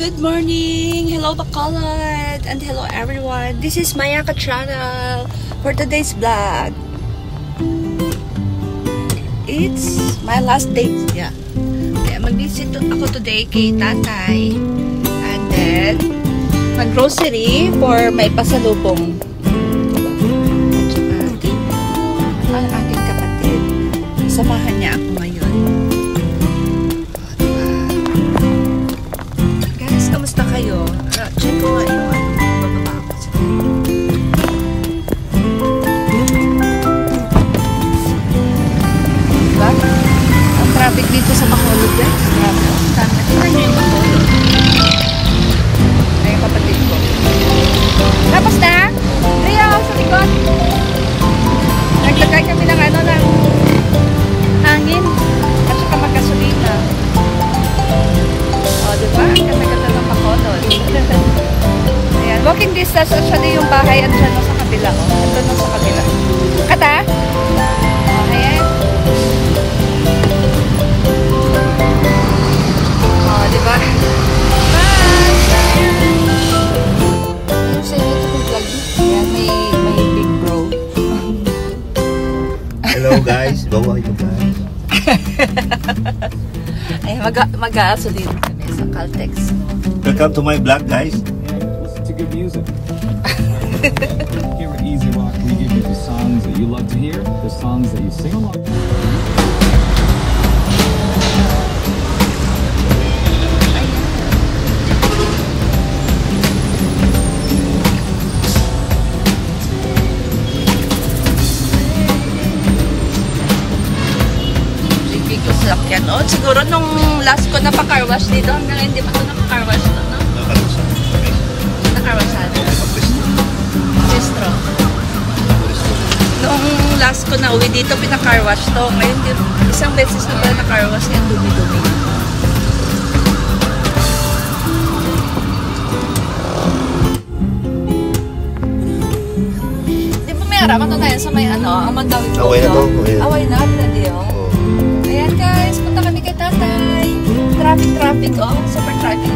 Good morning! Hello Bacolod! And hello everyone! This is Mayaka channel for today's vlog. It's my last day. Yeah. Mag-visit ako today kay tatay. And then, mag-grocery for may pasalubong. Ang aking kapatid. Samahan niya ako ngayon. Guys, kamusta kayo? Check ko nga yung bababa ako sa diba? Ang traffic dito sa Bacolod, guys. Grabe. Tingnan nyo yung Bacolod. Ay, yung kapatid ko. Tapos na? Ria, sa likod. Naglagay kami ng ng hangin at saka magkasulina. O, diba? Ang ganda-ganda ng Bacolod. Ayan. Walking distance actually yung bahay at dyan sa kabila. O, ito na sa kabila. Kata? O, ayan. O, diba? Bye! Ano sa inyo ito kung vlog? Ayan, may big bro. Hello guys, go on you guys. Ay, mag-aasulin kami sa Caltex. Welcome to my vlog guys. Listen to good music. Here at Easy Rock, we give you the songs that you love to hear, the songs that you sing along. Sakyan. O, siguro nung last ko na pa-carwash dito, hanggang hindi pa ito naka-carwash to, no? Naka-carwash natin. Registro. Nung last ko na uwi dito, pina-carwash to. Ngayon, isang beses na pala na-carwash yan, dumi-dumi. Di ba may araman to tayo sa may ang mandawin ko? Away na to. Away na, pwede yun. Ayan guys, punta kami kay tatay. Traffic, oh. Super traffic.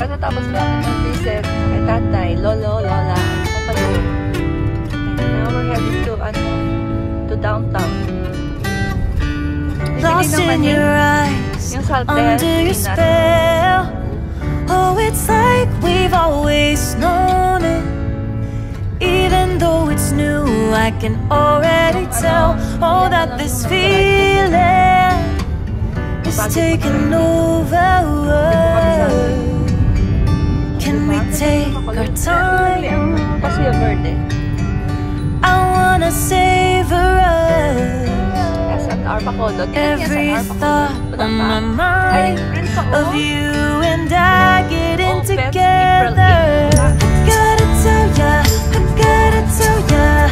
Pagkatapos namin mag-visit kay tatay, lolo, lola, at papalo. And now we're heading to downtown. Lost in your eyes, under your spell. Oh, it's like we've always known it. Even though it's new, I can already tell. Oh, that this feeling is taking over. Can we take our time? I wanna savor us. Every thought on my mind of you and I getting together. Gotta tell ya, I gotta tell ya,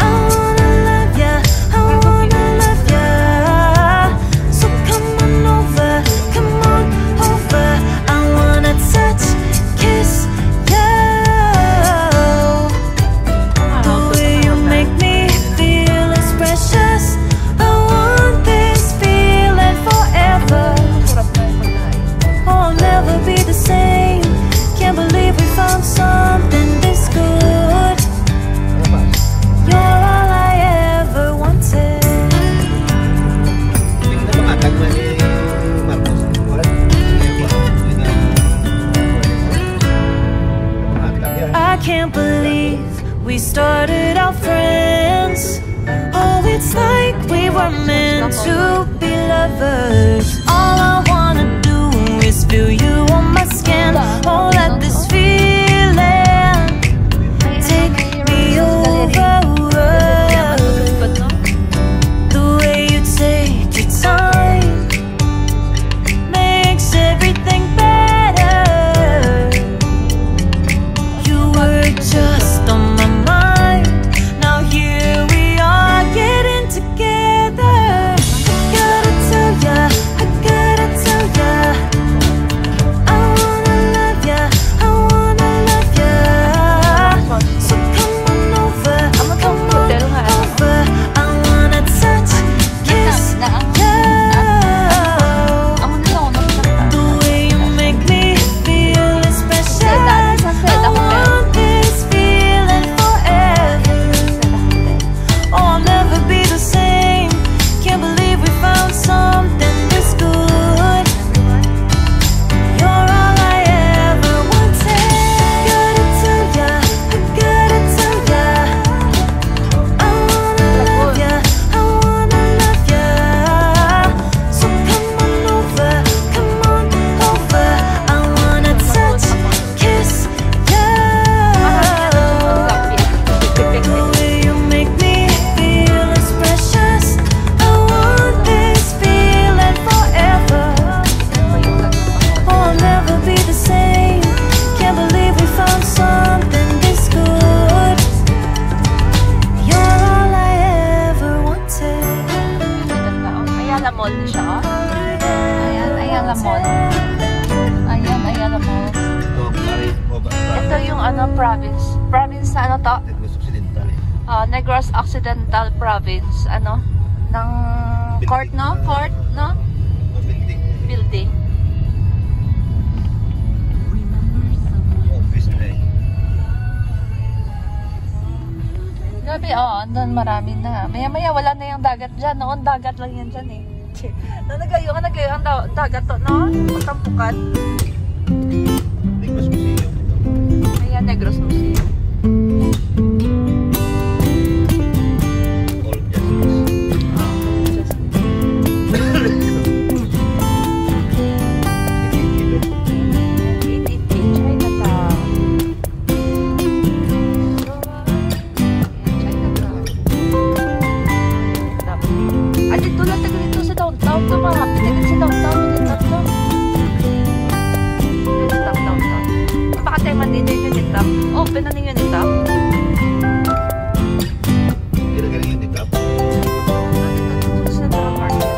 I wanna love ya, I wanna love ya. So come on over, I wanna touch, kiss ya. The way you make me feel is precious. I want this feeling forever. Oh, I'll never be the same. Can't believe we found something this good. You're all I ever wanted. I can't believe we started out friends. Oh, it's like we were meant to be lovers. All I wanna do is feel you on my skin. Oh, let this feeling take me over. The way you take your time makes everything better. You were just on my mind. Now here we are getting together. Gotta tell ya, I gotta tell ya, I wanna love ya, I wanna love ya. So come on over, I wanna touch, kiss ya. The way you make me feel is precious. I want this feeling forever. Oh, I'll never be the same. Can't believe we found something this good. You're all I ever wanted. Gotta tell ya, I gotta tell ya, I wanna love ya, I wanna love ya. So come on over, I wanna touch, kiss ya. The way you make me feel is precious. I want this feeling forever. Oh, I'll never be the same. Can't believe we found something this good. You're all I ever wanted. Ayala Mall siya. Ayan, Ayala Mall. Ayan, Ayala Mall. Ito yung province. Province na ano to? Negros Occidental Province. Ng court, no? Court, no? Building. Gabi, doon marami na. Maya-maya wala na yung dagat dyan. Noon dagat lang yan dyan eh. Nagayo ang dagat to, no? Patampukan. Negros Museum. Ayan, Negros Museum. All justice. Dito lang tayo dito sa downtown. Marami tayo sa downtown. Downtown. Baka tayo maninin yun dito. Open na ninyo dito. Kira-kira yun dito. Central Market.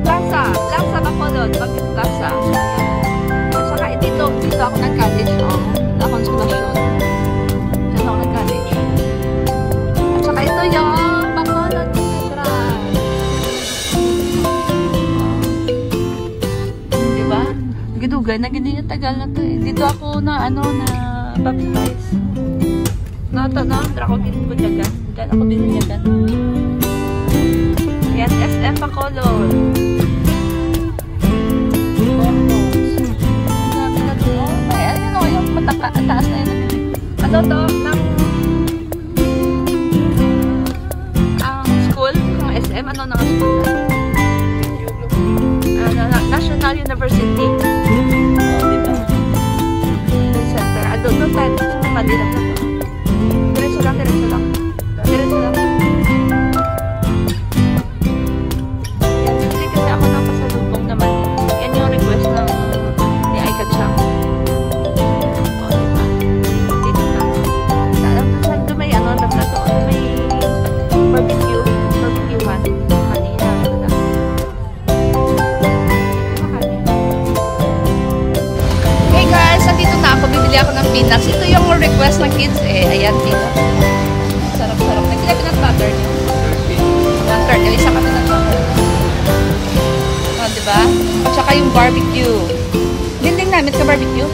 Plaza Bacolod, Public Plaza. At saka dito ako nag-college, oh. Sa Consolasyon. Diyan ako nag-college. At saka ito yung Bacolod Cathedral. Diba? Gidugay na ganyan yung tagal na to eh. Dito ako na baptize. No, ito no, ako ginibunyagan. Diyan ako binunyagan. Yan, SM Bacolod. Taas na yun. Ano to? Ang school? Ang SM? Ano na ang school? National University. Diba? Center. Doon tayo. Manila na to. Diretso lang. Yan. Hindi kasi ako nang pasalubong naman. Yan yung request ng ni Aika Chang. Bibili ako ng peanuts. Ito yung request ng kids eh. Ayan, peanuts. Sarap-sarap. Nagkila peanut butter niyo. Ng turtle. Isa ka peanut butter. O, diba? At saka yung barbecue. Dinding namin ka barbecue.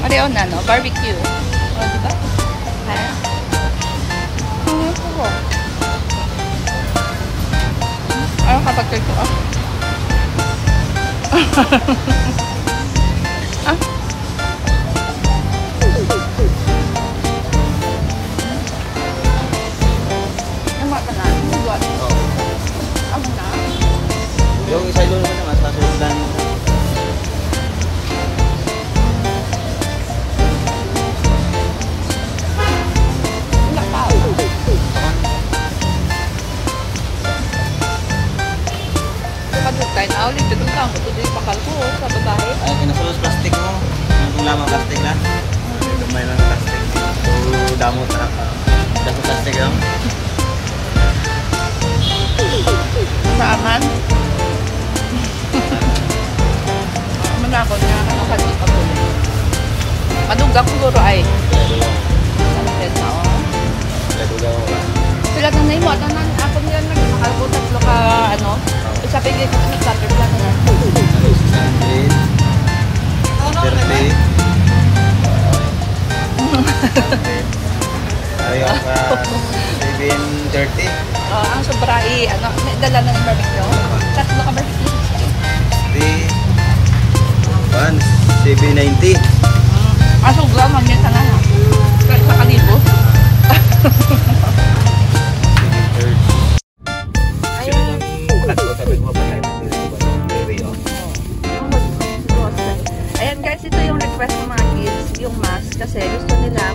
Ariyo na, no? Barbecue. O, diba? Ha? Ano kapag ko? Yung isa doon naman sa sundan. Wala pa. Kapag tayo na ulit, doon ka mo. Doon yung pakal ko sa babae. Ay, kinasulos plastic mo. Yung lamang plastic na. Lumay lang plastic. So, damot na ka. Dako plastic lang. Maaman. Manakot niya. Ano ka dito po? Madugak siguro ay. Salit na o. Sila na mo. At ako nila nagmakal ko. Tatlo ka Isa pigit ko nag-butterfly na yan. 30. Ayaw ka 730. Ang sobra may dala na ng barbecue. Tatlo ka barbecue. 790. Sobra man yun sana ha. Kahit sa kalibo. Ayan guys, ito yung request ng mga kids, yung mask kasi gusto nila